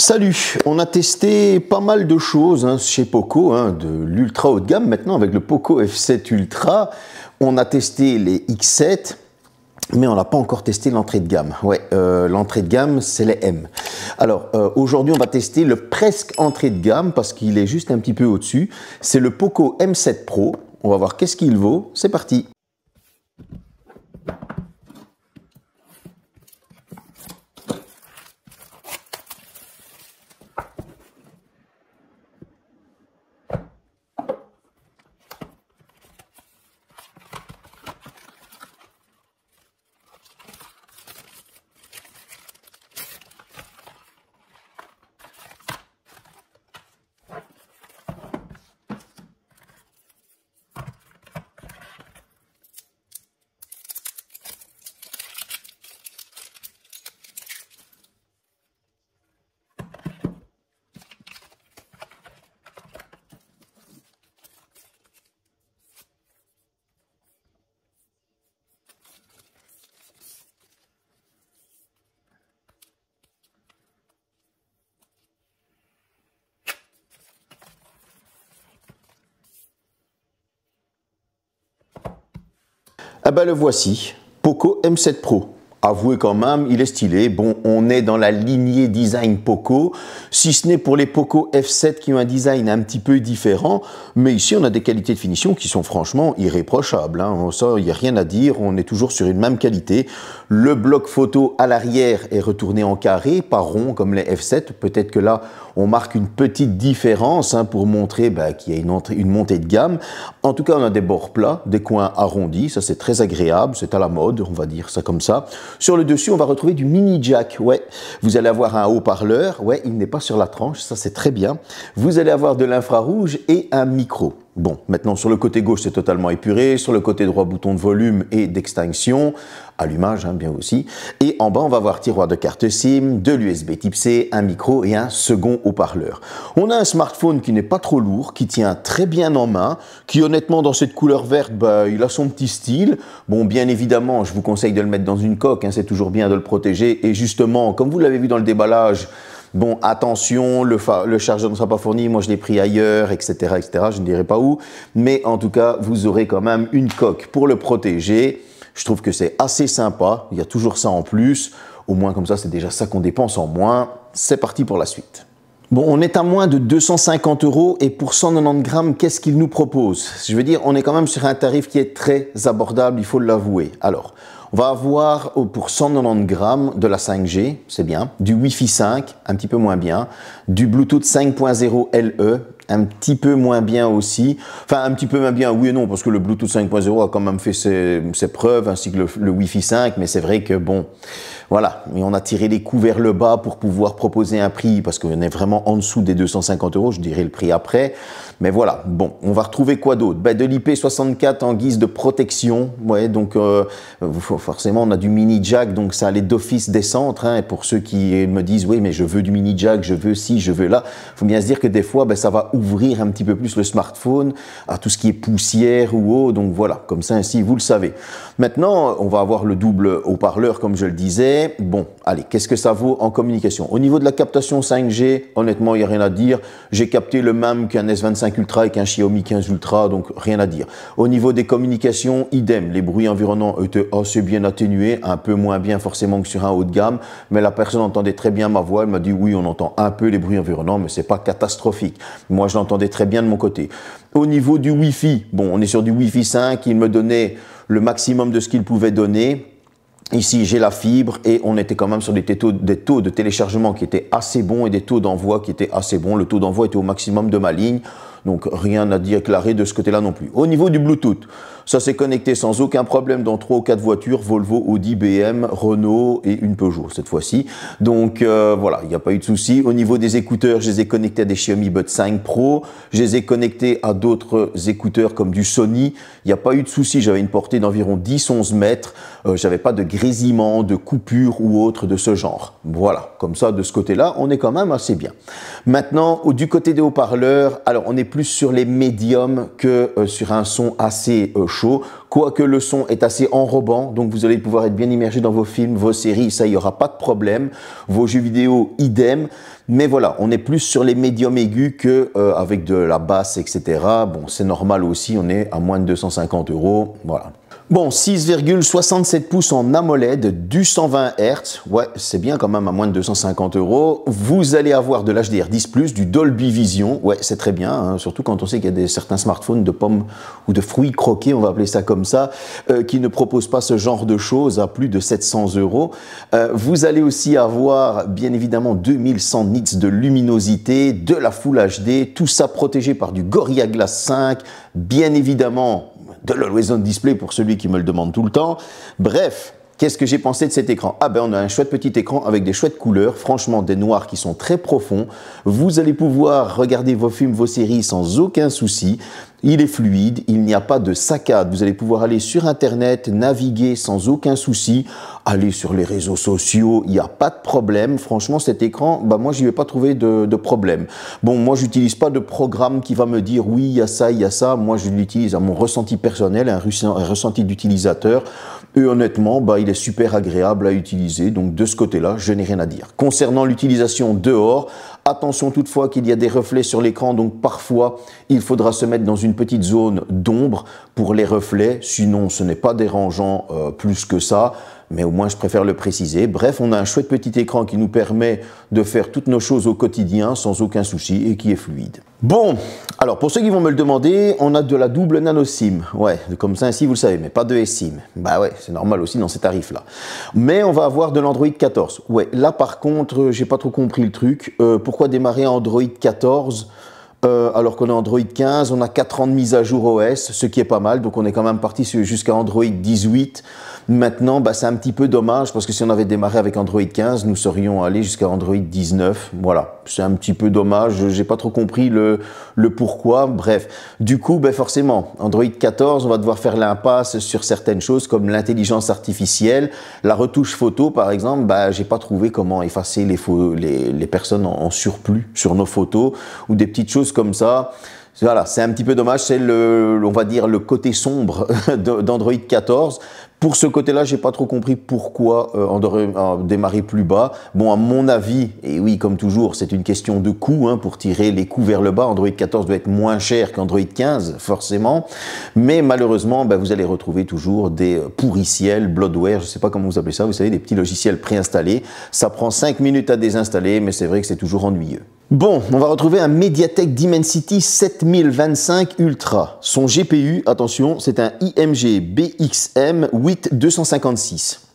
Salut, on a testé pas mal de choses chez Poco, de l'ultra haut de gamme maintenant avec le Poco F7 Ultra. On a testé les X7, mais on n'a pas encore testé l'entrée de gamme. Ouais, l'entrée de gamme, c'est les M. Alors, aujourd'hui, on va tester le presque entrée de gamme parce qu'il est juste un petit peu au-dessus. C'est le Poco M7 Pro. On va voir qu'est-ce qu'il vaut. C'est parti. Ah ben le voici, Poco M7 Pro. Avouez quand même, il est stylé. Bon, on est dans la lignée design Poco, si ce n'est pour les Poco F7 qui ont un design un petit peu différent. Mais ici, on a des qualités de finition qui sont franchement irréprochables. Ça, il n'y a rien à dire. On est toujours sur une même qualité. Le bloc photo à l'arrière est retourné en carré, pas rond comme les F7. Peut-être que là, on marque une petite différence pour montrer qu'il y a une montée de gamme. En tout cas, on a des bords plats, des coins arrondis. Ça, c'est très agréable. C'est à la mode, on va dire ça comme ça. Sur le dessus, on va retrouver du mini jack. Ouais, vous allez avoir un haut-parleur. Ouais, il n'est pas sur la tranche. Ça, c'est très bien. Vous allez avoir de l'infrarouge et un micro. Bon, maintenant, sur le côté gauche, c'est totalement épuré. Sur le côté droit, bouton de volume et d'extinction. Allumage, bien aussi. Et en bas, on va avoir tiroir de carte SIM, de l'USB type C, un micro et un second haut-parleur. On a un smartphone qui n'est pas trop lourd, qui tient très bien en main, qui honnêtement, dans cette couleur verte, il a son petit style. Bon, bien évidemment, je vous conseille de le mettre dans une coque, c'est toujours bien de le protéger. Et justement, comme vous l'avez vu dans le déballage, bon, attention, le chargeur ne sera pas fourni, moi je l'ai pris ailleurs, etc., etc., je ne dirai pas où. Mais en tout cas, vous aurez quand même une coque pour le protéger. Je trouve que c'est assez sympa, il y a toujours ça en plus. Au moins comme ça, c'est déjà ça qu'on dépense en moins. C'est parti pour la suite. Bon, on est à moins de 250 € et pour 190 grammes, qu'est-ce qu'il nous propose? Je veux dire, on est quand même sur un tarif qui est très abordable, il faut l'avouer. Alors, on va avoir pour 190 grammes de la 5G, c'est bien, du Wi-Fi 5, un petit peu moins bien, du Bluetooth 5.0 LE, un petit peu moins bien aussi. Enfin, un petit peu moins bien, oui et non, parce que le Bluetooth 5.0 a quand même fait ses preuves, ainsi que le Wi-Fi 5, mais c'est vrai que bon, voilà, et on a tiré les coups vers le bas pour pouvoir proposer un prix, parce qu'on est vraiment en dessous des 250 €, je dirais le prix après. Mais voilà, bon, on va retrouver quoi d'autre? De l'IP64 en guise de protection, ouais, donc forcément on a du mini jack, donc ça allait d'office descendre, et pour ceux qui me disent, oui mais je veux du mini jack, je veux ci, je veux là, il faut bien se dire que des fois, ça va ouvrir un petit peu plus le smartphone à tout ce qui est poussière ou autre, donc voilà, comme ça ainsi vous le savez. Maintenant, on va avoir le double haut-parleur comme je le disais. Bon, allez, qu'est-ce que ça vaut en communication? Au niveau de la captation 5G, honnêtement, il n'y a rien à dire. J'ai capté le même qu'un S25 Ultra et qu'un Xiaomi 15 Ultra, donc rien à dire. Au niveau des communications, idem, les bruits environnants étaient assez bien atténués, un peu moins bien forcément que sur un haut de gamme, mais la personne entendait très bien ma voix, elle m'a dit oui, on entend un peu les bruits environnants, mais c'est pas catastrophique. Moi, je l'entendais très bien de mon côté. Au niveau du Wi-Fi, bon, on est sur du Wi-Fi 5, il me donnait le maximum de ce qu'il pouvait donner. Ici, j'ai la fibre et on était quand même sur des taux de téléchargement qui étaient assez bons et des taux d'envoi qui étaient assez bons. Le taux d'envoi était au maximum de ma ligne, donc rien à déclarer de ce côté-là non plus. Au niveau du Bluetooth, ça s'est connecté sans aucun problème dans 3 ou 4 voitures, Volvo, Audi, BM, Renault et une Peugeot cette fois-ci. Donc voilà, il n'y a pas eu de souci. Au niveau des écouteurs, je les ai connectés à des Xiaomi Buds 5 Pro. Je les ai connectés à d'autres écouteurs comme du Sony. Il n'y a pas eu de souci. J'avais une portée d'environ 10-11 mètres. J'avais pas de grésillement, de coupure ou autre de ce genre. Voilà, comme ça, de ce côté-là, on est quand même assez bien. Maintenant, du côté des haut-parleurs, alors on est plus sur les médiums que sur un son assez chaud. Quoique le son est assez enrobant, donc vous allez pouvoir être bien immergé dans vos films, vos séries, ça, il n'y aura pas de problème. Vos jeux vidéo, idem. Mais voilà, on est plus sur les médiums aigus que avec de la basse, etc. Bon, c'est normal aussi, on est à moins de 250 €. Voilà. Bon, 6,67 pouces en AMOLED, du 120 Hz, ouais, c'est bien quand même à moins de 250 €. Vous allez avoir de l'HDR10+, du Dolby Vision, ouais, c'est très bien, hein, surtout quand on sait qu'il y a certains smartphones de pommes ou de fruits croqués, on va appeler ça comme ça, qui ne proposent pas ce genre de choses à plus de 700 €. Vous allez aussi avoir, bien évidemment, 2100 nits de luminosité, de la Full HD, tout ça protégé par du Gorilla Glass 5, bien évidemment, de l'Always On Display pour celui qui me le demande tout le temps. Bref, qu'est-ce que j'ai pensé de cet écran? Ah ben on a un chouette petit écran avec des chouettes couleurs, franchement des noirs qui sont très profonds. Vous allez pouvoir regarder vos films, vos séries sans aucun souci. Il est fluide, il n'y a pas de saccade. Vous allez pouvoir aller sur Internet, naviguer sans aucun souci, aller sur les réseaux sociaux, il n'y a pas de problème. Franchement, cet écran, bah moi, j'y vais pas trouver de problème. Bon, moi, j'utilise pas de programme qui va me dire oui, il y a ça, il y a ça. Moi, je l'utilise à mon ressenti personnel, un ressenti d'utilisateur. Et honnêtement, bah, il est super agréable à utiliser. Donc, de ce côté-là, je n'ai rien à dire. Concernant l'utilisation dehors, attention toutefois qu'il y a des reflets sur l'écran, donc parfois il faudra se mettre dans une petite zone d'ombre pour les reflets, sinon ce n'est pas dérangeant plus que ça, mais au moins je préfère le préciser. Bref, on a un chouette petit écran qui nous permet de faire toutes nos choses au quotidien sans aucun souci et qui est fluide. Bon, alors pour ceux qui vont me le demander, on a de la double nano SIM, ouais, comme ça ainsi vous le savez, mais pas de eSIM. Bah ouais, c'est normal aussi dans ces tarifs-là. Mais on va avoir de l'Android 14. Ouais, là par contre, j'ai pas trop compris le truc. Pourquoi démarrer Android 14 alors qu'on est Android 15, on a 4 ans de mise à jour OS, ce qui est pas mal, donc on est quand même parti jusqu'à Android 18. Maintenant, bah, c'est un petit peu dommage parce que si on avait démarré avec Android 15, nous serions allés jusqu'à Android 19. Voilà, c'est un petit peu dommage, j'ai pas trop compris le pourquoi. Bref, du coup, bah, forcément, Android 14, on va devoir faire l'impasse sur certaines choses comme l'intelligence artificielle, la retouche photo par exemple. Bah, j'ai pas trouvé comment effacer les personnes en surplus sur nos photos ou des petites choses comme ça. Voilà, c'est un petit peu dommage, c'est on va dire le côté sombre d'Android 14. Pour ce côté-là, j'ai pas trop compris pourquoi démarrer plus bas. Bon, à mon avis, et oui, comme toujours, c'est une question de coût, hein, pour tirer les coûts vers le bas. Android 14 doit être moins cher qu'Android 15, forcément. Mais malheureusement, ben, vous allez retrouver toujours des pourriciels, bloatware, je sais pas comment vous appelez ça, vous savez, des petits logiciels préinstallés. Ça prend 5 minutes à désinstaller, mais c'est vrai que c'est toujours ennuyeux. Bon, on va retrouver un MediaTek Dimensity 7025 Ultra. Son GPU, attention, c'est un IMG BXM 8256.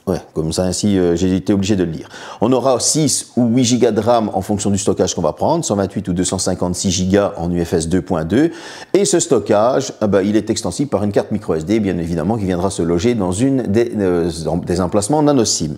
Ouais, comme ça, ainsi, j'ai été obligé de le lire. On aura 6 ou 8 Go de RAM en fonction du stockage qu'on va prendre, 128 ou 256 Go en UFS 2.2. Et ce stockage, il est extensible par une carte microSD, bien évidemment, qui viendra se loger dans une des emplacements nano SIM.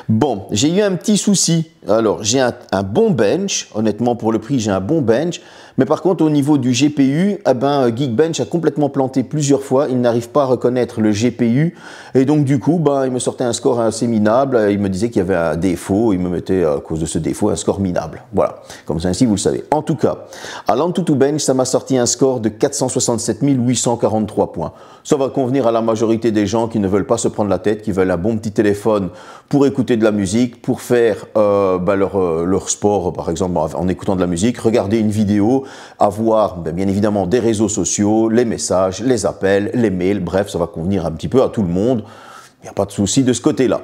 Bon, j'ai eu un petit souci. Alors, j'ai un bon bench. Honnêtement, pour le prix, j'ai un bon bench. Mais par contre, au niveau du GPU, Geekbench a complètement planté plusieurs fois. Il n'arrive pas à reconnaître le GPU. Et donc, du coup, il me sortait un score assez minable. Il me disait qu'il y avait un défaut. Il me mettait, à cause de ce défaut, un score minable. Voilà. Comme ça, ainsi, vous le savez. En tout cas, à l'Antutu Bench, ça m'a sorti un score de 467 843 points. Ça va convenir à la majorité des gens qui ne veulent pas se prendre la tête, qui veulent un bon petit téléphone pour écouter de la musique, pour faire leur sport, par exemple, en écoutant de la musique, regarder une vidéo, avoir bien évidemment des réseaux sociaux, les messages, les appels, les mails, bref, ça va convenir un petit peu à tout le monde. Il n'y a pas de souci de ce côté-là.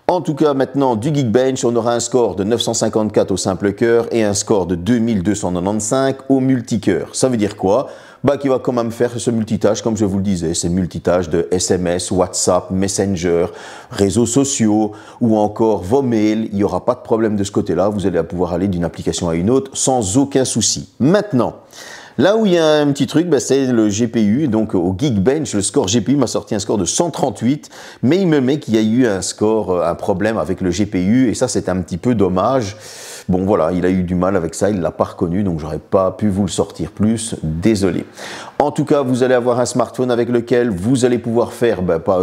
En tout cas, maintenant, du Geekbench, on aura un score de 954 au simple cœur et un score de 2295 au multicœur. Ça veut dire quoi? Qui va quand même faire ce multitâche, comme je vous le disais, ces multitâches de SMS, WhatsApp, Messenger, réseaux sociaux ou encore vos mails. Il n'y aura pas de problème de ce côté-là. Vous allez pouvoir aller d'une application à une autre sans aucun souci. Maintenant, là où il y a un petit truc, c'est le GPU. Donc au Geekbench, le score GPU m'a sorti un score de 138, mais il me met qu'il y a eu un problème avec le GPU et ça c'est un petit peu dommage. Bon voilà, il a eu du mal avec ça, il ne l'a pas reconnu, donc j'aurais pas pu vous le sortir plus, désolé. En tout cas, vous allez avoir un smartphone avec lequel vous allez pouvoir faire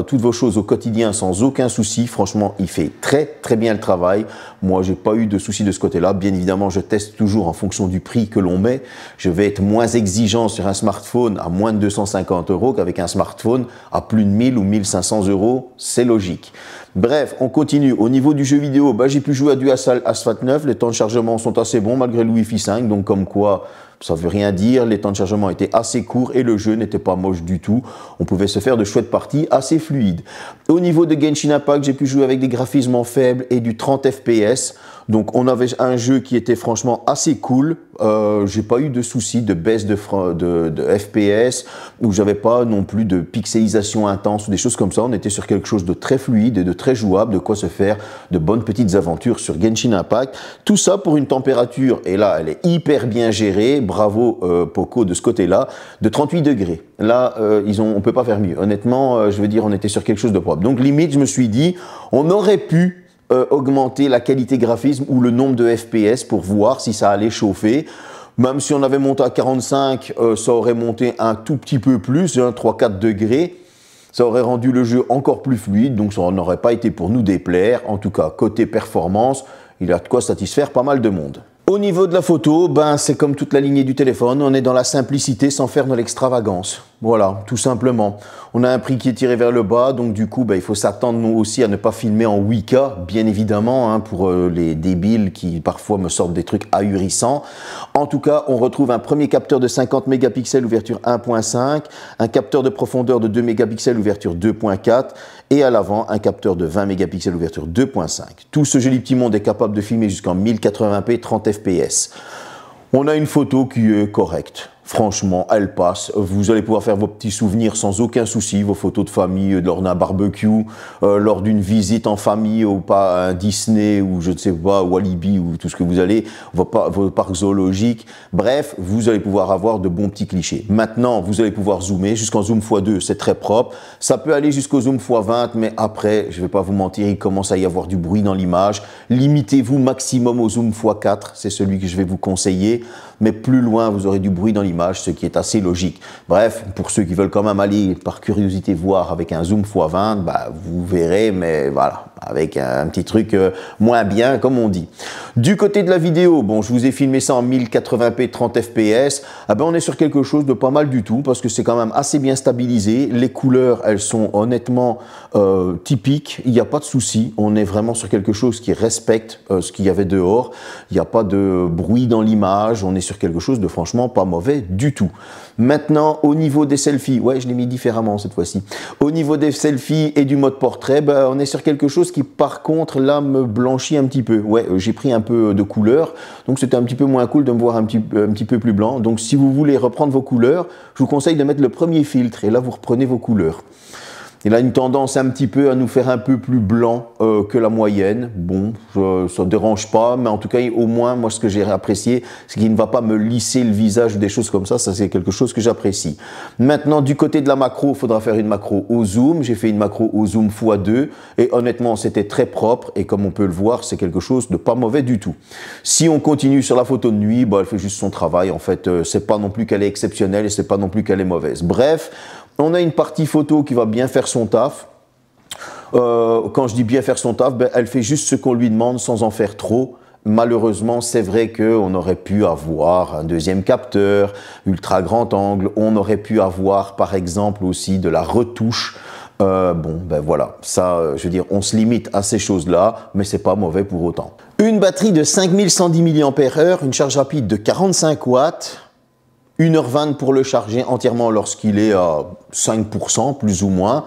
toutes vos choses au quotidien sans aucun souci. Franchement, il fait très bien le travail. Moi, j'ai pas eu de soucis de ce côté-là. Bien évidemment, je teste toujours en fonction du prix que l'on met. Je vais être moins exigeant sur un smartphone à moins de 250 € qu'avec un smartphone à plus de 1000 ou 1500 €. C'est logique. Bref, on continue. Au niveau du jeu vidéo, j'ai pu jouer à du Asphalt 9. Les temps de chargement sont assez bons malgré le Wi-Fi 5. Donc comme quoi, ça veut rien dire. Les temps de chargement étaient assez courts et le jeu n'était pas moche du tout. On pouvait se faire de chouettes parties assez fluides. Au niveau de Genshin Impact, j'ai pu jouer avec des graphismes faibles et du 30 FPS. Donc on avait un jeu qui était franchement assez cool. J'ai pas eu de soucis de baisse de FPS, où j'avais pas non plus de pixelisation intense ou des choses comme ça. On était sur quelque chose de très fluide et de très jouable, de quoi se faire de bonnes petites aventures sur Genshin Impact. Tout ça pour une température, et là elle est hyper bien gérée, bravo Poco de ce côté-là, de 38 degrés. Là on peut pas faire mieux. Honnêtement, je veux dire, on était sur quelque chose de propre. Donc limite, je me suis dit, on aurait pu augmenter la qualité graphisme ou le nombre de FPS pour voir si ça allait chauffer. Même si on avait monté à 45, ça aurait monté un tout petit peu plus, 3-4 degrés. Ça aurait rendu le jeu encore plus fluide, donc ça n'aurait pas été pour nous déplaire. En tout cas, côté performance, il a de quoi satisfaire pas mal de monde. Au niveau de la photo, c'est comme toute la lignée du téléphone, on est dans la simplicité sans faire de l'extravagance. Voilà, tout simplement. On a un prix qui est tiré vers le bas, donc du coup, il faut s'attendre nous aussi à ne pas filmer en 8K, bien évidemment, pour les débiles qui parfois me sortent des trucs ahurissants. En tout cas, on retrouve un premier capteur de 50 mégapixels, ouverture 1.5, un capteur de profondeur de 2 mégapixels, ouverture 2.4, et à l'avant, un capteur de 20 mégapixels, ouverture 2.5. Tout ce joli petit monde est capable de filmer jusqu'en 1080p, 30 FPS. On a une photo qui est correcte. Franchement, elle passe. Vous allez pouvoir faire vos petits souvenirs sans aucun souci, vos photos de famille lors d'un barbecue, lors d'une visite en famille ou pas à un Disney ou je ne sais pas, Walibi ou tout ce que vous allez, vos parcs zoologiques. Bref, vous allez pouvoir avoir de bons petits clichés. Maintenant, vous allez pouvoir zoomer jusqu'en zoom x2, c'est très propre. Ça peut aller jusqu'au zoom x20, mais après, je ne vais pas vous mentir, il commence à y avoir du bruit dans l'image. Limitez-vous maximum au zoom x4, c'est celui que je vais vous conseiller. Mais plus loin, vous aurez du bruit dans l'image, ce qui est assez logique. Bref, pour ceux qui veulent quand même aller par curiosité voir avec un zoom x20, vous verrez, mais voilà, avec un petit truc moins bien, comme on dit. Du côté de la vidéo, je vous ai filmé ça en 1080p 30 fps, on est sur quelque chose de pas mal du tout, parce que c'est quand même assez bien stabilisé. Les couleurs, elles sont honnêtement typiques, il n'y a pas de souci. On est vraiment sur quelque chose qui respecte ce qu'il y avait dehors. Il n'y a pas de bruit dans l'image, on est sur quelque chose de franchement pas mauvais du tout. Maintenant, au niveau des selfies, ouais, je l'ai mis différemment cette fois-ci. Au niveau des selfies et du mode portrait, on est sur quelque chose qui, par contre, là, me blanchit un petit peu. Ouais, j'ai pris un peu de couleur, donc c'était un petit peu moins cool de me voir un petit peu plus blanc. Donc, si vous voulez reprendre vos couleurs, je vous conseille de mettre le premier filtre et là, vous reprenez vos couleurs. Il a une tendance un petit peu à nous faire un peu plus blanc que la moyenne. Bon, ça ne dérange pas, mais en tout cas, au moins, moi, ce que j'ai apprécié, c'est qu'il ne va pas me lisser le visage ou des choses comme ça. Ça, c'est quelque chose que j'apprécie. Maintenant, du côté de la macro, il faudra faire une macro au zoom. J'ai fait une macro au zoom x2 et honnêtement, c'était très propre et comme on peut le voir, c'est quelque chose de pas mauvais du tout. Si on continue sur la photo de nuit, elle fait juste son travail. En fait, c'est pas non plus qu'elle est exceptionnelle et c'est pas non plus qu'elle est mauvaise. Bref, on a une partie photo qui va bien faire son taf. Quand je dis bien faire son taf, elle fait juste ce qu'on lui demande sans en faire trop. Malheureusement, c'est vrai qu'on aurait pu avoir un deuxième capteur, ultra grand angle. On aurait pu avoir, par exemple, aussi de la retouche. Voilà, ça, je veux dire, on se limite à ces choses-là, mais c'est pas mauvais pour autant. Une batterie de 5110 mAh, une charge rapide de 45 watts. 1h20 pour le charger entièrement lorsqu'il est à 5%, plus ou moins.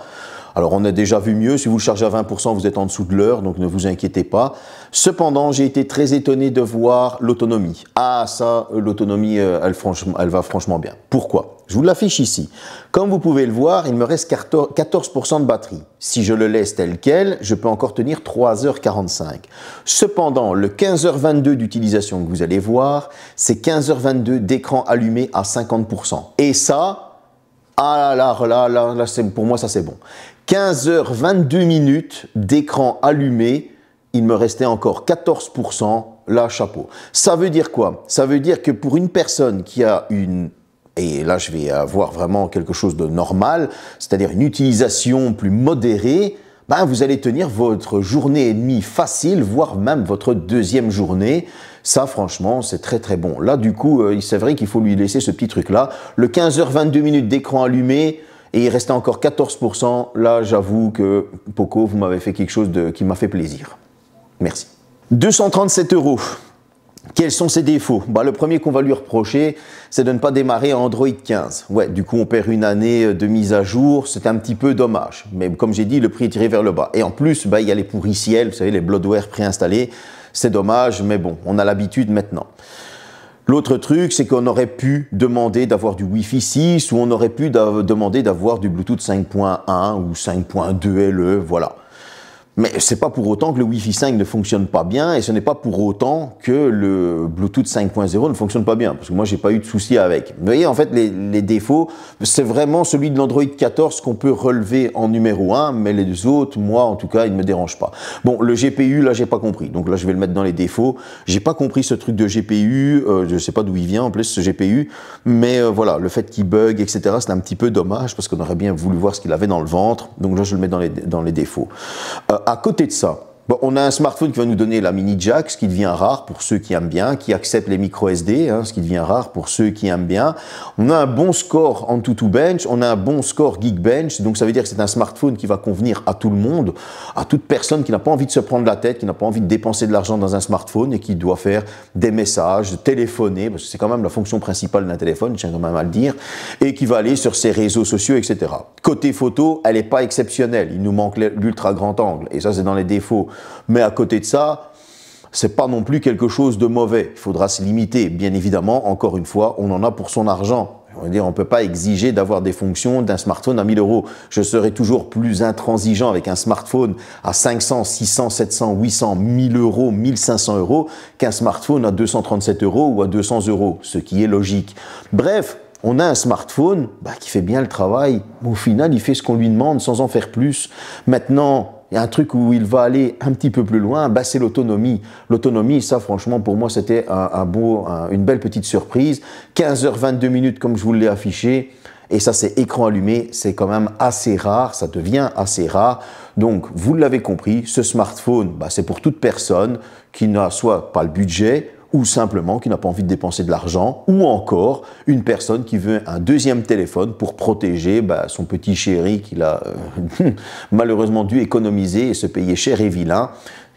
Alors, on a déjà vu mieux. Si vous le chargez à 20%, vous êtes en dessous de l'heure, donc ne vous inquiétez pas. Cependant, j'ai été très étonné de voir l'autonomie. Ah, ça, l'autonomie, elle va franchement bien. Pourquoi? Je vous l'affiche ici. Comme vous pouvez le voir, il me reste 14% de batterie. Si je le laisse tel quel, je peux encore tenir 3h45. Cependant, le 15h22 d'utilisation que vous allez voir, c'est 15h22 d'écran allumé à 50%. Et ça, pour moi, ça c'est bon. 15h22 minutes d'écran allumé, il me restait encore 14%, là, chapeau. Ça veut dire quoi? Ça veut dire que pour une personne qui a une et là je vais avoir vraiment quelque chose de normal, c'est-à-dire une utilisation plus modérée, ben, vous allez tenir votre journée et demie facile, voire même votre deuxième journée. Ça, franchement, c'est très très bon. Là, du coup, c'est vrai qu'il faut lui laisser ce petit truc-là. Le 15h22 minutes d'écran allumé, et il restait encore 14%. Là, j'avoue que Poco, vous m'avez fait quelque chose qui m'a fait plaisir. Merci. 237 €. Quels sont ses défauts? Bah, le premier qu'on va lui reprocher, c'est de ne pas démarrer en Android 15. Ouais, du coup, on perd une année de mise à jour. C'est un petit peu dommage. Mais comme j'ai dit, le prix est tiré vers le bas. Et en plus, bah, il y a les pourriciels, vous savez, les bloatware préinstallés. C'est dommage, mais bon, on a l'habitude maintenant. L'autre truc, c'est qu'on aurait pu demander d'avoir du Wi-Fi 6 ou on aurait pu demander d'avoir du Bluetooth 5.1 ou 5.2 LE, voilà. Mais c'est pas pour autant que le Wi-Fi 5 ne fonctionne pas bien et ce n'est pas pour autant que le Bluetooth 5.0 ne fonctionne pas bien, parce que moi j'ai pas eu de soucis avec. Vous voyez, en fait, les défauts, c'est vraiment celui de l'Android 14 qu'on peut relever en numéro 1, mais les autres, moi en tout cas, ils ne me dérangent pas. Bon, le GPU, là j'ai pas compris, donc là je vais le mettre dans les défauts. J'ai pas compris ce truc de GPU, je sais pas d'où il vient en plus ce GPU, mais voilà, le fait qu'il bug, etc., c'est un petit peu dommage parce qu'on aurait bien voulu voir ce qu'il avait dans le ventre, donc là je le mets dans les défauts. À côté de ça, bon, on a un smartphone qui va nous donner la mini jack, ce qui devient rare pour ceux qui aiment bien, qui acceptent les micro SD, hein, ce qui devient rare pour ceux qui aiment bien. On a un bon score AnTuTu Bench, on a un bon score Geekbench, donc ça veut dire que c'est un smartphone qui va convenir à tout le monde, à toute personne qui n'a pas envie de se prendre la tête, qui n'a pas envie de dépenser de l'argent dans un smartphone et qui doit faire des messages, téléphoner, parce que c'est quand même la fonction principale d'un téléphone, je tiens quand même à le dire, et qui va aller sur ses réseaux sociaux, etc. Côté photo, elle n'est pas exceptionnelle, il nous manque l'ultra grand angle, et ça c'est dans les défauts. Mais à côté de ça, c'est pas non plus quelque chose de mauvais. Il faudra se limiter. Bien évidemment, encore une fois, on en a pour son argent. On va dire, on peut pas exiger d'avoir des fonctions d'un smartphone à 1000 €. Je serai toujours plus intransigeant avec un smartphone à 500, 600, 700, 800, 1000 €, 1500 € qu'un smartphone à 237 € ou à 200 €, ce qui est logique. Bref, on a un smartphone qui fait bien le travail. Au final, il fait ce qu'on lui demande sans en faire plus. Maintenant, il y a un truc où il va aller un petit peu plus loin, c'est l'autonomie. L'autonomie, ça franchement pour moi c'était une belle petite surprise. 15h22 minutes comme je vous l'ai affiché, et ça c'est écran allumé, c'est quand même assez rare, ça devient assez rare. Donc vous l'avez compris, ce smartphone, c'est pour toute personne qui n'a soit pas le budget, ou simplement qui n'a pas envie de dépenser de l'argent, ou encore une personne qui veut un deuxième téléphone pour protéger son petit chéri qu'il a malheureusement dû économiser et se payer cher et vilain.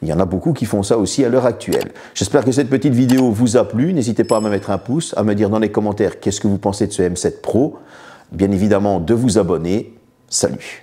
Il y en a beaucoup qui font ça aussi à l'heure actuelle. J'espère que cette petite vidéo vous a plu. N'hésitez pas à me mettre un pouce, à me dire dans les commentaires qu'est-ce que vous pensez de ce M7 Pro. Bien évidemment, de vous abonner. Salut!